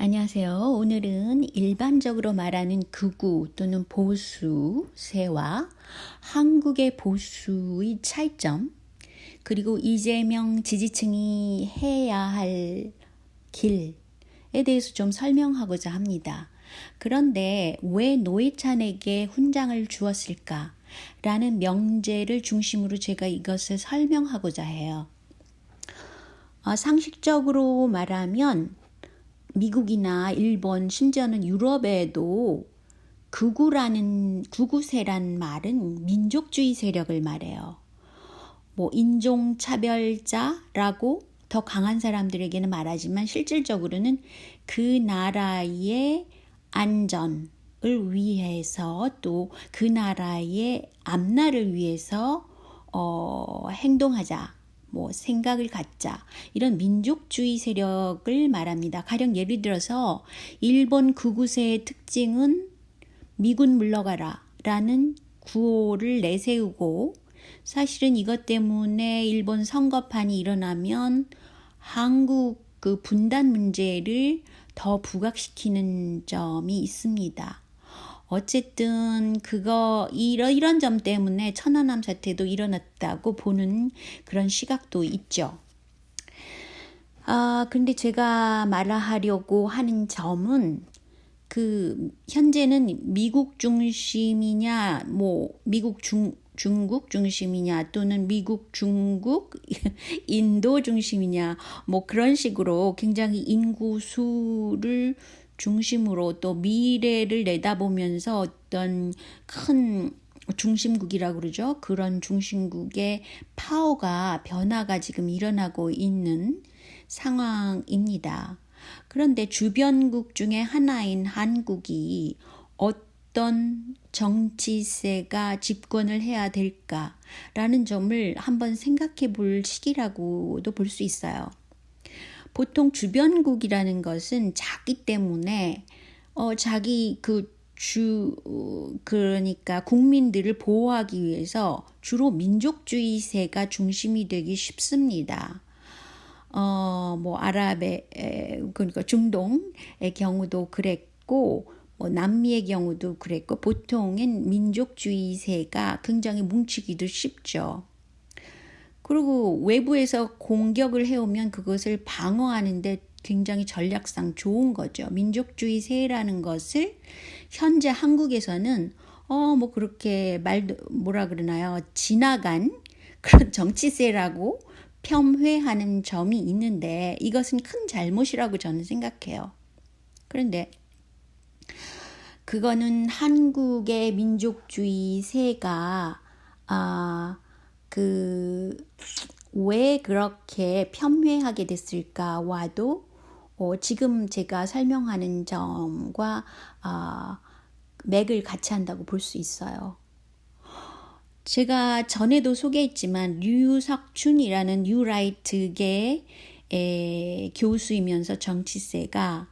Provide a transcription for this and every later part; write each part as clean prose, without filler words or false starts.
안녕하세요. 오늘은 일반적으로 말하는 극우 또는 보수 세와 한국의 보수의 차이점, 그리고 이재명 지지층이 해야 할 길에 대해서 좀 설명하고자 합니다. 그런데 왜 노회찬에게 훈장을 주었을까? 라는 명제를 중심으로 제가 이것을 설명하고자 해요. 상식적으로 말하면 미국이나 일본, 심지어는 유럽에도 극우세란 말은 민족주의 세력을 말해요. 인종차별자라고 더 강한 사람들에게는 말하지만 실질적으로는 그 나라의 안전을 위해서 또 그 나라의 앞날을 위해서 행동하자. 생각을 갖자, 이런 민족주의 세력을 말합니다. 가령 예를 들어서 일본 극우세의 특징은 미군 물러가라 라는 구호를 내세우고, 사실은 이것 때문에 일본 선거판이 일어나면 한국 그 분단 문제를 더 부각시키는 점이 있습니다. 어쨌든 이런 점 때문에 천안함 사태도 일어났다고 보는 그런 시각도 있죠. 근데 제가 말하려고 하는 점은 현재는 미국 중심이냐, 중국 중심이냐, 또는 미국, 중국, 인도 중심이냐, 그런 식으로 굉장히 인구수를 중심으로 또 미래를 내다보면서 어떤 큰 중심국이라고 그러죠. 그런 중심국의 변화가 지금 일어나고 있는 상황입니다. 그런데 주변국 중에 하나인 한국이 어떤 정치세가 집권을 해야 될까라는 점을 한번 생각해 볼 시기라고도 볼 수 있어요. 보통 주변국이라는 것은 작기 때문에 그러니까 국민들을 보호하기 위해서 주로 민족주의세가 중심이 되기 쉽습니다. 그러니까 중동의 경우도 그랬고, 남미의 경우도 그랬고, 보통은 민족주의세가 굉장히 뭉치기도 쉽죠. 그리고 외부에서 공격을 해오면 그것을 방어하는데 굉장히 전략상 좋은 거죠. 민족주의세라는 것을 현재 한국에서는 그렇게 지나간 그런 정치세라고 폄훼하는 점이 있는데, 이것은 큰 잘못이라고 저는 생각해요. 그런데 그거는 한국의 민족주의세가 왜 그렇게 폄훼하게 됐을까와도 지금 제가 설명하는 점과 맥을 같이 한다고 볼 수 있어요. 제가 전에도 소개했지만 류석춘이라는 뉴라이트계 교수이면서 정치세가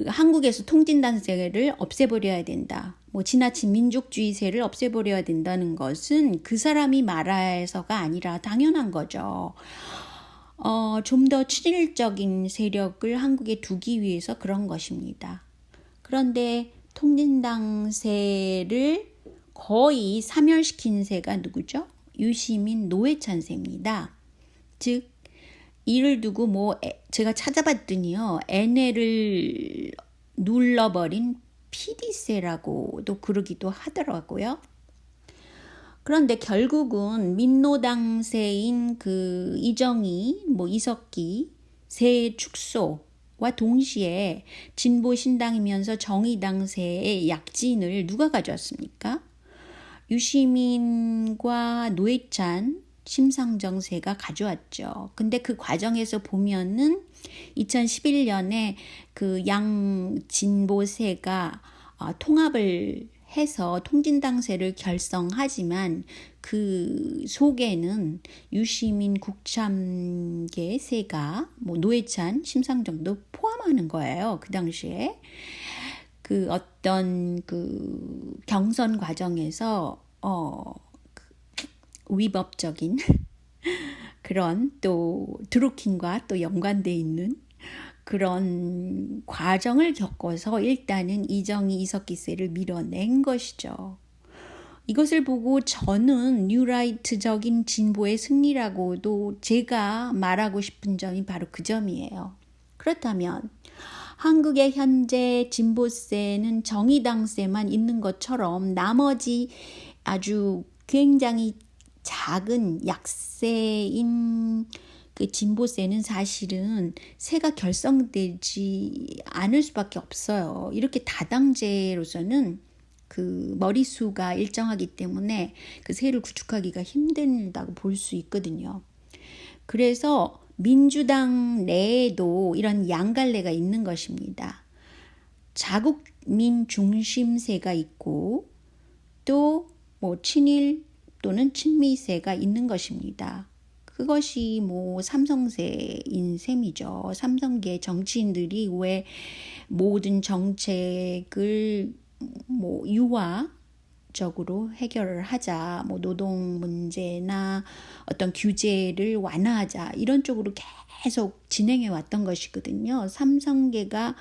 한국에서 통진당세를 없애버려야 된다. 지나친 민족주의세를 없애버려야 된다는 것은 그 사람이 말해서가 아니라 당연한 거죠. 좀 더 친일적인 세력을 한국에 두기 위해서 그런 것입니다. 그런데 통진당세를 거의 사멸시킨 세가 누구죠? 유시민 노회찬세입니다. 즉 이를 두고 제가 찾아봤더니요, NL을 눌러버린 PD세라고도 그러기도 하더라고요. 그런데 결국은 민노당세인 이정희, 이석기 세 축소와 동시에 진보신당이면서 정의당세의 약진을 누가 가져왔습니까? 유시민과 노회찬, 심상정세가 가져왔죠. 근데 그 과정에서 보면은 2011년에 양진보세가 통합을 해서 통진당세를 결성하지만 그 속에는 유시민 국참계 세가 노회찬, 심상정도 포함하는 거예요. 그 당시에 어떤 경선 과정에서 위법적인 그런 또 드루킹과 또 연관돼 있는 그런 과정을 겪어서 일단은 이정희 이석기세를 밀어낸 것이죠. 이것을 보고 저는 뉴라이트적인 진보의 승리라고도 제가 말하고 싶은 점이 바로 그 점이에요. 그렇다면 한국의 현재 진보세는 정의당세만 있는 것처럼 나머지 아주 굉장히 작은 약세인 그 진보세는 사실은 세가 결성되지 않을 수밖에 없어요. 이렇게 다당제로서는 그 머리수가 일정하기 때문에 그 세를 구축하기가 힘들다고 볼 수 있거든요. 그래서 민주당 내에도 이런 양갈래가 있는 것입니다. 자국민 중심세가 있고 또 뭐 친일 또는 친미세가 있는 것입니다. 그것이 뭐 삼성세인 셈이죠. 삼성계 정치인들이 왜 모든 정책을 뭐 유화적으로 해결을 하자, 뭐 노동 문제나 어떤 규제를 완화하자 이런 쪽으로 계속 진행해 왔던 것이거든요. 삼성계가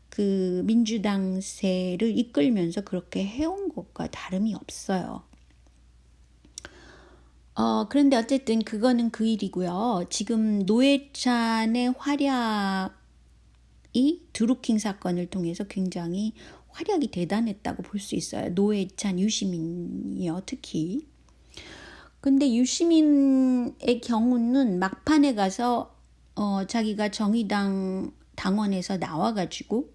그 민주당세를 이끌면서 그렇게 해온 것과 다름이 없어요. 그런데 어쨌든 그거는 그 일이고요. 지금 노회찬의 활약이 드루킹 사건을 통해서 굉장히 활약이 대단했다고 볼 수 있어요. 노회찬, 유시민이요, 특히. 근데 유시민의 경우는 막판에 가서 자기가 정의당 당원에서 나와가지고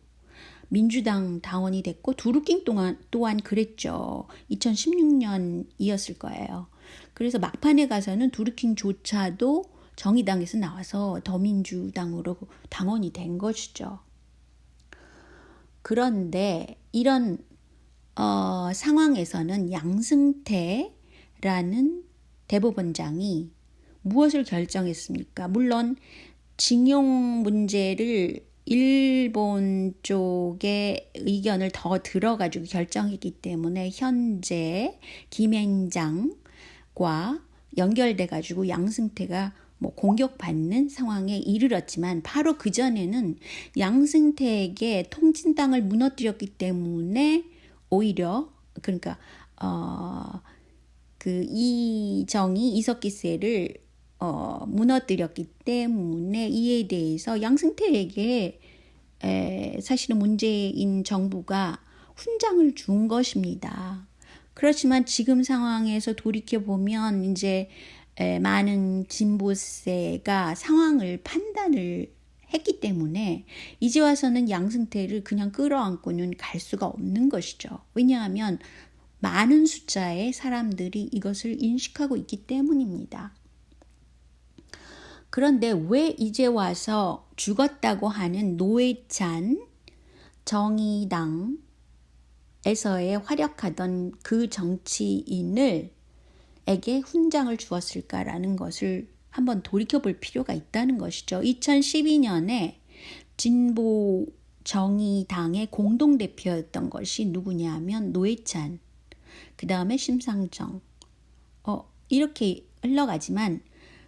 민주당 당원이 됐고 드루킹 또한 그랬죠. 2016년이었을 거예요. 그래서 막판에 가서는 드루킹조차도 정의당에서 나와서 더민주당으로 당원이 된 것이죠. 그런데 이런 상황에서는 양승태라는 대법원장이 무엇을 결정했습니까? 물론 징용 문제를 일본 쪽의 의견을 더 들어가지고 결정했기 때문에 현재 김앤장과 연결돼가지고 양승태가 뭐 공격받는 상황에 이르렀지만 바로 그 전에는 양승태에게 통진당을 무너뜨렸기 때문에 오히려 그러니까 그 이정희 이석기세를 무너뜨렸기 때문에 이에 대해서 양승태에게 사실은 문재인 정부가 훈장을 준 것입니다. 그렇지만 지금 상황에서 돌이켜보면 이제 많은 진보세가 상황을 판단을 했기 때문에 이제 와서는 양승태를 그냥 끌어안고는 갈 수가 없는 것이죠. 왜냐하면 많은 숫자의 사람들이 이것을 인식하고 있기 때문입니다. 그런데 왜 이제 와서 죽었다고 하는 노회찬 정의당에서의 활약하던 그 정치인에게 훈장을 주었을까라는 것을 한번 돌이켜볼 필요가 있다는 것이죠. 2012년에 진보 정의당의 공동대표였던 것이 누구냐 하면 노회찬, 그 다음에 심상정 이렇게 흘러가지만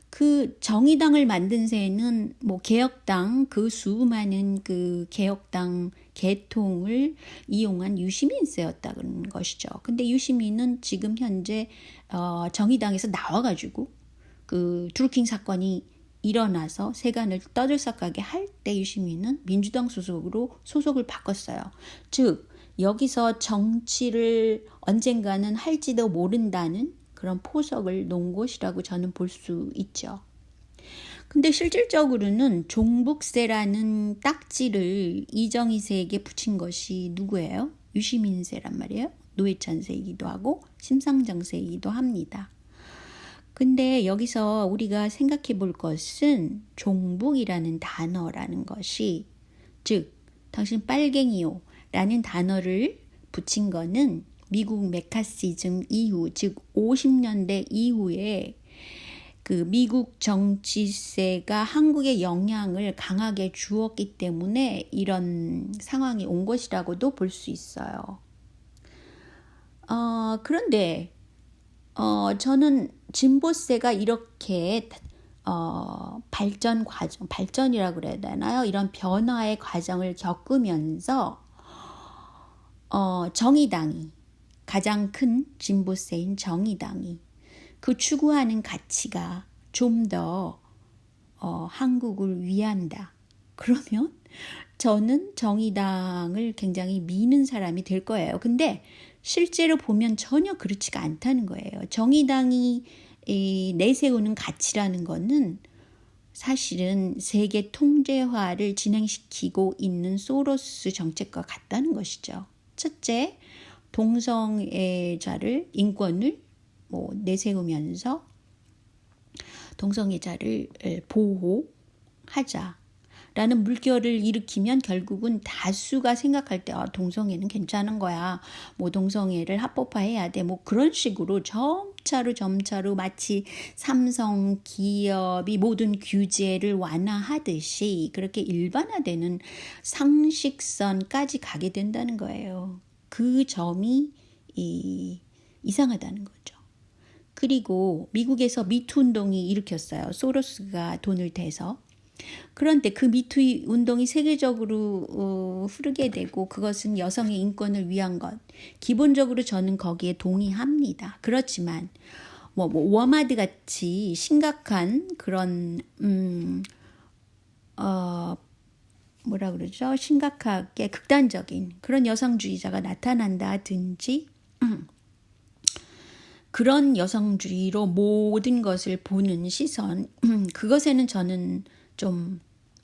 그 정의당을 만든 새는 뭐 개혁당 그 수많은 그 개혁당 개통을 이용한 유시민세였다는 것이죠. 근데 유시민은 지금 현재 정의당에서 나와가지고 그 드루킹 사건이 일어나서 세간을 떠들썩하게 할 때 유시민은 민주당 소속을 바꿨어요. 즉 여기서 정치를 언젠가는 할지도 모른다는 그런 포석을 놓은 것이라고 저는 볼 수 있죠. 근데 실질적으로는 종북세라는 딱지를 이정희세에게 붙인 것이 누구예요? 유시민세란 말이에요. 노회찬세이기도 하고 심상정세이기도 합니다. 근데 여기서 우리가 생각해 볼 것은 종북이라는 단어라는 것이 즉 당신 빨갱이요 라는 단어를 붙인 거는 미국 메카시즘 이후 즉 50년대 이후에 그 미국 정치세가 한국에 영향을 강하게 주었기 때문에 이런 상황이 온 것이라고도 볼 수 있어요. 그런데 저는 진보세가 이렇게 발전 과정, 발전이라고 그래야 되나요? 이런 변화의 과정을 겪으면서 정의당이 가장 큰 진보세인 정의당이 그 추구하는 가치가 좀 더 한국을 위한다. 그러면 저는 정의당을 굉장히 미는 사람이 될 거예요. 근데 실제로 보면 전혀 그렇지가 않다는 거예요. 정의당이 내세우는 가치라는 거는 사실은 세계 통제화를 진행시키고 있는 소로스 정책과 같다는 것이죠. 첫째, 동성애자를 인권을 내세우면서 동성애자를 보호하자라는 물결을 일으키면 결국은 다수가 생각할 때 동성애는 괜찮은 거야. 동성애를 합법화해야 돼. 그런 식으로 점차로 마치 삼성 기업이 모든 규제를 완화하듯이 그렇게 일반화되는 상식선까지 가게 된다는 거예요. 그 점이 이상하다는 거죠. 그리고 미국에서 미투 운동이 일으켰어요. 소로스가 돈을 대서. 그런데 그 미투 운동이 세계적으로 흐르게 되고 그것은 여성의 인권을 위한 것. 기본적으로 저는 거기에 동의합니다. 그렇지만 워마드 같이 심각한 그런 뭐라 그러죠? 심각하게 극단적인 그런 여성주의자가 나타난다든지 그런 여성주의로 모든 것을 보는 시선, 그것에는 저는 좀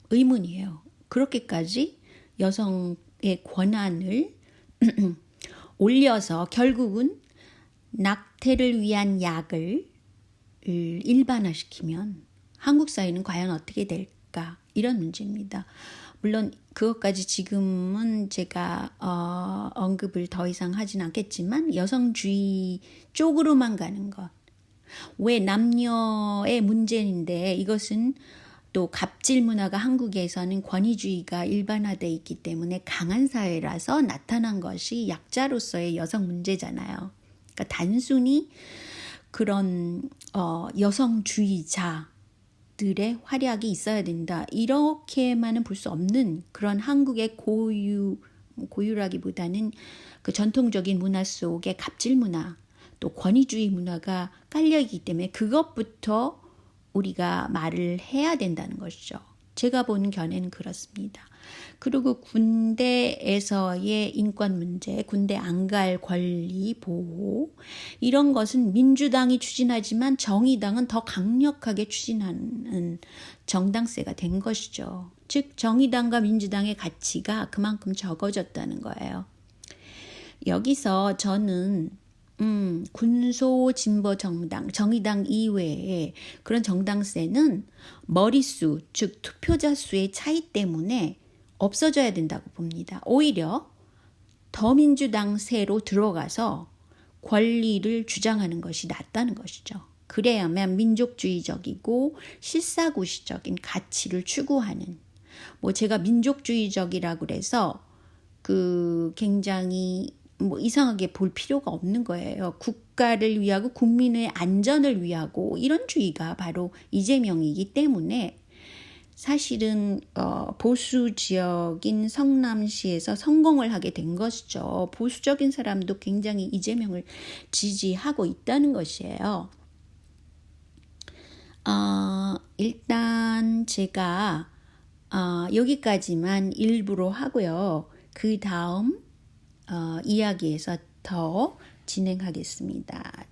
의문이에요. 그렇게까지 여성의 권한을 올려서 결국은 낙태를 위한 약을 일반화시키면 한국 사회는 과연 어떻게 될까? 이런 문제입니다. 물론 그것까지 지금은 제가 언급을 더 이상 하진 않겠지만 여성주의 쪽으로만 가는 것. 왜 남녀의 문제인데 이것은 또 갑질 문화가 한국에서는 권위주의가 일반화되어 있기 때문에 강한 사회라서 나타난 것이 약자로서의 여성 문제잖아요. 그러니까 단순히 그런 여성주의자 들의 활약이 있어야 된다. 이렇게만은 볼 수 없는 그런 한국의 고유라기보다는 그 전통적인 문화 속에 갑질 문화, 또 권위주의 문화가 깔려있기 때문에 그것부터 우리가 말을 해야 된다는 것이죠. 제가 보는 견해는 그렇습니다. 그리고 군대에서의 인권 문제, 군대 안 갈 권리 보호 이런 것은 민주당이 추진하지만 정의당은 더 강력하게 추진하는 정당세가 된 것이죠. 즉 정의당과 민주당의 가치가 그만큼 적어졌다는 거예요. 여기서 저는 군소 진보 정당, 정의당 이외에 그런 정당세는 머릿수, 즉 투표자 수의 차이 때문에 없어져야 된다고 봅니다. 오히려 더민주당세로 들어가서 권리를 주장하는 것이 낫다는 것이죠. 그래야만 민족주의적이고 실사구시적인 가치를 추구하는 제가 민족주의적이라고 그래서 굉장히 이상하게 볼 필요가 없는 거예요. 국가를 위하고 국민의 안전을 위하고 이런 주의가 바로 이재명이기 때문에 사실은 보수 지역인 성남시에서 성공을 하게 된 것이죠. 보수적인 사람도 굉장히 이재명을 지지하고 있다는 것이에요. 일단 제가 여기까지만 일부로 하고요. 그 다음 이야기에서 더 진행하겠습니다.